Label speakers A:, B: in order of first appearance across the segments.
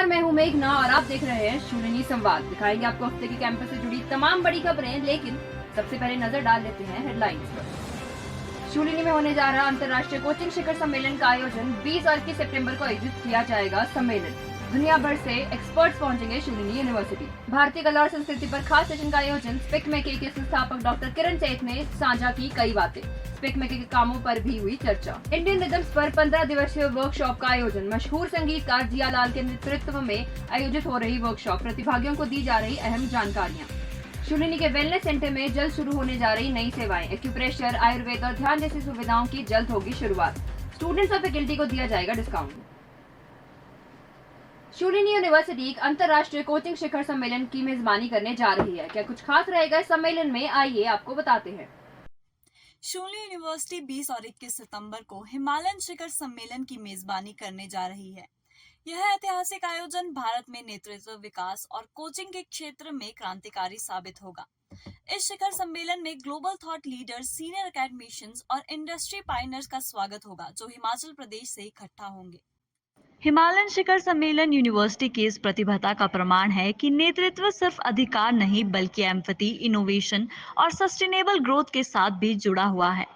A: नमस्कार, मैं हूं मेघना और आप देख रहे हैं शूलिनी संवाद। दिखाएंगे आपको हफ्ते के कैंपस से जुड़ी तमाम बड़ी खबरें, लेकिन सबसे पहले नजर डाल लेते हैं हेडलाइंस पर। शूलिनी में होने जा रहा अंतर्राष्ट्रीय कोचिंग शिखर सम्मेलन का आयोजन 20 और 21 सितंबर को आयोजित किया जाएगा। सम्मेलन दुनिया भर से एक्सपर्ट्स पहुंचेंगे शूलिनी यूनिवर्सिटी। भारतीय कला और संस्कृति पर खास सेशन का आयोजन स्पिक मेके के संस्थापक डॉक्टर किरण सेठ ने साझा की कई बातें। स्पिक मेके के कामों पर भी हुई चर्चा। इंडियन रिदम्स पर 15 दिवसीय वर्कशॉप का आयोजन। मशहूर संगीतकार जियालाल के नेतृत्व में आयोजित हो रही वर्कशॉप, प्रतिभागियों को दी जा रही अहम जानकारियाँ। शूलिनी के वेलनेस सेंटर में जल्द शुरू होने जा रही नई सेवाएं। एक्यूप्रेशर, आयुर्वेद और ध्यान जैसी सुविधाओं की जल्द होगी शुरुआत। स्टूडेंट्स और फैकल्टी को दिया जाएगा डिस्काउंट। शूलिनी यूनिवर्सिटी एक अंतर्राष्ट्रीय कोचिंग शिखर सम्मेलन की मेजबानी करने जा रही है। क्या कुछ खास रहेगा इस सम्मेलन में, आइए आपको बताते हैं।
B: शूलिनी यूनिवर्सिटी 20 और 21 सितंबर को हिमालयन शिखर सम्मेलन की मेजबानी करने जा रही है। यह ऐतिहासिक आयोजन भारत में नेतृत्व, विकास और कोचिंग के क्षेत्र में क्रांतिकारी साबित होगा। इस शिखर सम्मेलन में global thought leaders, senior academicians और इंडस्ट्री पाइनर्स का स्वागत होगा, जो हिमाचल प्रदेश से इकट्ठा होंगे। हिमालयन शिखर सम्मेलन यूनिवर्सिटी की इस प्रतिबद्धता का प्रमाण है कि नेतृत्व सिर्फ अधिकार नहीं, बल्कि एम्पैथी, इनोवेशन और सस्टेनेबल ग्रोथ के साथ भी जुड़ा हुआ है।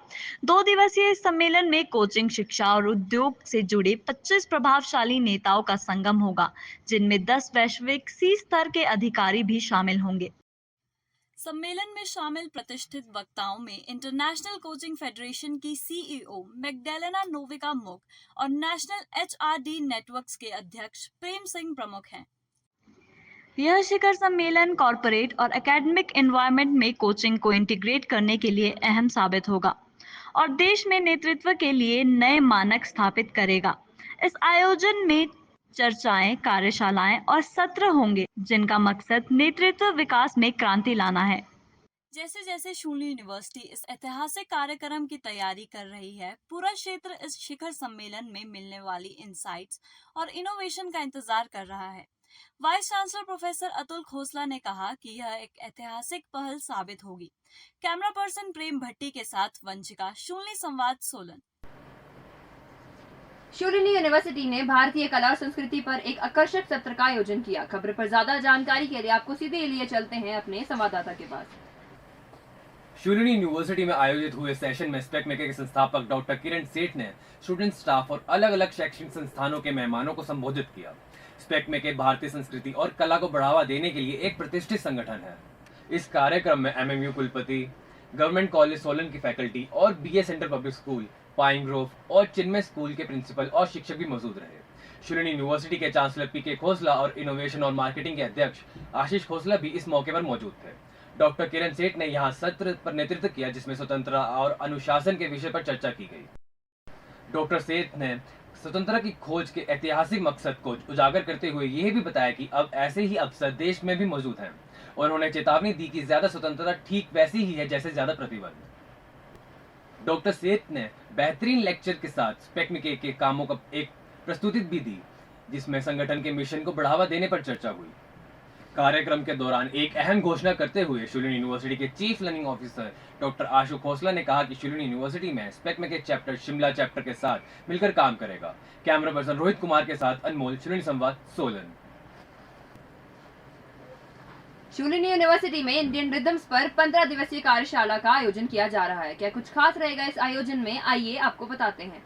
B: 2 दिवसीय इस सम्मेलन में कोचिंग, शिक्षा और उद्योग से जुड़े 25 प्रभावशाली नेताओं का संगम होगा, जिनमें 10 वैश्विक सी स्तर के अधिकारी भी शामिल होंगे। सम्मेलन में शामिल प्रतिष्ठित वक्ताओं में इंटरनेशनल कोचिंग फेडरेशन की सीईओ मैग्डेलेना नोविका मुक और नेशनल एचआरडी नेटवर्क्स के अध्यक्ष प्रेम सिंह प्रमुख हैं। यह शिखर सम्मेलन कॉरपोरेट और एकेडमिक एनवायरनमेंट में कोचिंग को इंटीग्रेट करने के लिए अहम साबित होगा और देश में नेतृत्व के लिए नए मानक स्थापित करेगा। इस आयोजन में चर्चाएं, कार्यशालाएं और सत्र होंगे, जिनका मकसद नेतृत्व विकास में क्रांति लाना है। जैसे जैसे शूलिनी यूनिवर्सिटी इस ऐतिहासिक कार्यक्रम की तैयारी कर रही है, पूरा क्षेत्र इस शिखर सम्मेलन में मिलने वाली इंसाइट्स और इनोवेशन का इंतजार कर रहा है। Vice chancellor professor Atul Khosla ने कहा कि यह एक ऐतिहासिक पहल साबित होगी। कैमरा पर्सन प्रेम भट्टी के साथ वंशिका, शूलिनी संवाद, सोलन।
A: शूलिनी यूनिवर्सिटी ने भारतीय कला और संस्कृति पर एक आकर्षक सत्र का आयोजन किया। खबर पर ज्यादा जानकारी के लिए आपको सीधे लिए चलते हैं अपने संवाददाता के पास।
C: शूलिनी यूनिवर्सिटी में आयोजित हुए सेशन में स्पेक मेके के संस्थापक डॉक्टर किरण सेठ ने स्टूडेंट, स्टाफ और अलग अलग शैक्षणिक संस्थानों के मेहमानों को संबोधित किया। स्पेक मेके भारतीय संस्कृति और कला को बढ़ावा देने के लिए एक प्रतिष्ठित संगठन है। इस कार्यक्रम में एमएमयू कुलपति, गवर्नमेंट कॉलेज सोलन की फैकल्टी और BA centre public school, pine Grove और चिन्मय स्कूल के प्रिंसिपल और शिक्षक भी मौजूद रहे। शूलिनी यूनिवर्सिटी के चांसलर पीके खोसला और इनोवेशन और मार्केटिंग के अध्यक्ष आशीष खोसला भी इस मौके पर मौजूद थे। डॉक्टर किरण सेठ ने यहाँ सत्र पर नेतृत्व किया, जिसमें स्वतंत्रता और अनुशासन के विषय पर चर्चा की गई। डॉक्टर सेठ ने स्वतंत्रता की खोज के ऐतिहासिक मकसद को उजागर करते हुए यह भी बताया कि अब ऐसे ही अवसर देश में भी मौजूद हैं और उन्होंने चेतावनी दी कि ज्यादा स्वतंत्रता ठीक वैसी ही है जैसे ज्यादा प्रतिबंध। डॉक्टर सेठ ने बेहतरीन लेक्चर के साथ स्पेक मेके के कामों का एक प्रस्तुति भी दी, जिसमें संगठन के मिशन को बढ़ावा देने पर चर्चा हुई। कार्यक्रम के दौरान एक अहम घोषणा करते हुए शूलिनी यूनिवर्सिटी के चीफ लर्निंग ऑफिसर डॉक्टर आशु खोसला ने कहा कि शूलिनी यूनिवर्सिटी में स्पेक मेके चैप्टर शिमला चैप्टर के साथ मिलकर काम करेगा। कैमरा पर्सन रोहित कुमार के साथ अनमोल, शूलिनी संवाद, सोलन।
A: शूलिनी यूनिवर्सिटी में इंडियन रिदम्स पर 15 दिवसीय कार्यशाला का आयोजन किया जा रहा है। क्या कुछ खास रहेगा इस आयोजन में, आइए आपको बताते हैं।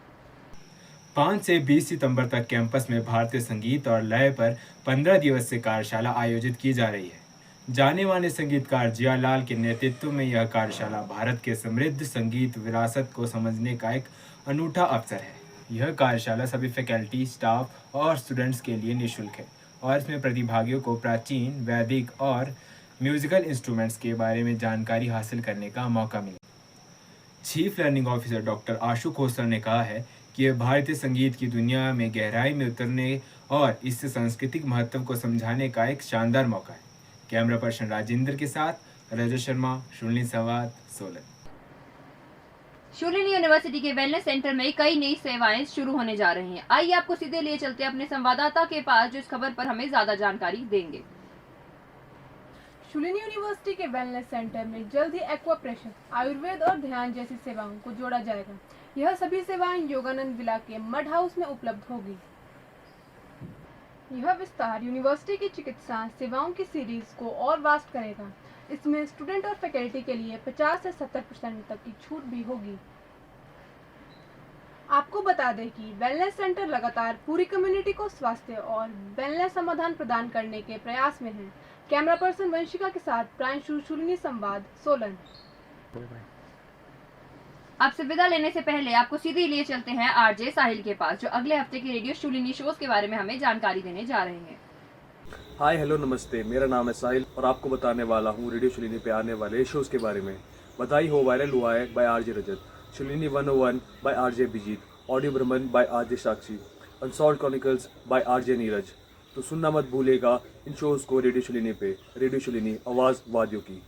D: 5 से 20 सितंबर तक कैंपस में भारतीय संगीत और लय पर 15 दिवसीय कार्यशाला आयोजित की जा रही है। जाने माने संगीतकार जियालाल के नेतृत्व में यह कार्यशाला भारत के समृद्ध संगीत विरासत को समझने का एक अनूठा अवसर है। यह कार्यशाला सभी फैकल्टी, स्टाफ और स्टूडेंट्स के लिए निःशुल्क है और इसमें प्रतिभागियों को प्राचीन, वैदिक और म्यूजिकल इंस्ट्रूमेंट्स के बारे में जानकारी हासिल करने का मौका मिला। चीफ लर्निंग ऑफिसर डॉक्टर आशु खोसला ने कहा है कि यह भारतीय संगीत की दुनिया में गहराई में उतरने और इससे सांस्कृतिक महत्व को समझाने का एक शानदार मौका है। कैमरा पर्सन राजेंद्र के साथ रजत शर्मा, शूलिनी संवाद, सोलन।
A: शूलिनी यूनिवर्सिटी के वेलनेस सेंटर में कई नई सेवाएं शुरू होने जा रही हैं। आइए आपको सीधे लिए चलते हैं अपने संवाददाता के पास, जो इस खबर पर हमें ज्यादा जानकारी देंगे।
E: शूलिनी यूनिवर्सिटी के वेलनेस सेंटर में जल्द ही एक्वाप्रेशर, आयुर्वेद और ध्यान जैसी सेवाओं को जोड़ा जाएगा। यह सभी सेवाएं योगानंद विला के मड हाउस में उपलब्ध होगी। यह विस्तार यूनिवर्सिटी की चिकित्सा सेवाओं की सीरीज को और वास्ट करेगा। इसमें स्टूडेंट और फैकल्टी के लिए 50 से 70% तक की छूट भी होगी। आपको बता दें कि वेलनेस सेंटर लगातार पूरी कम्युनिटी को स्वास्थ्य और वेलनेस समाधान प्रदान करने के प्रयास में है। कैमरा पर्सन वंशिका के साथ प्रांशु शूलिनी, संवाद, सोलन।
A: आपसे विदा लेने से पहले आपको सीधे लिए चलते हैं आरजे साहिल के पास, जो अगले हफ्ते के रेडियो शूलिनी शोज के बारे में हमें जानकारी देने जा रहे हैं।
F: हाय हेलो नमस्ते, मेरा नाम है साहिल और आपको बताने वाला हूँ रेडियो शूलिनी पे आने वाले शोज़ के बारे में। बधाई हो वायरल हुआ है by RJ Rajat, Shoolini 101 by RJ Abhijit, audio Bhraman by RJ Sakshi, unsolved chronicles by RJ Neeraj. तो सुनना मत भूलेगा इन शोज़ को रेडियो शूलिनी पे। रेडियो शूलिनी, आवाज़ वादियों की।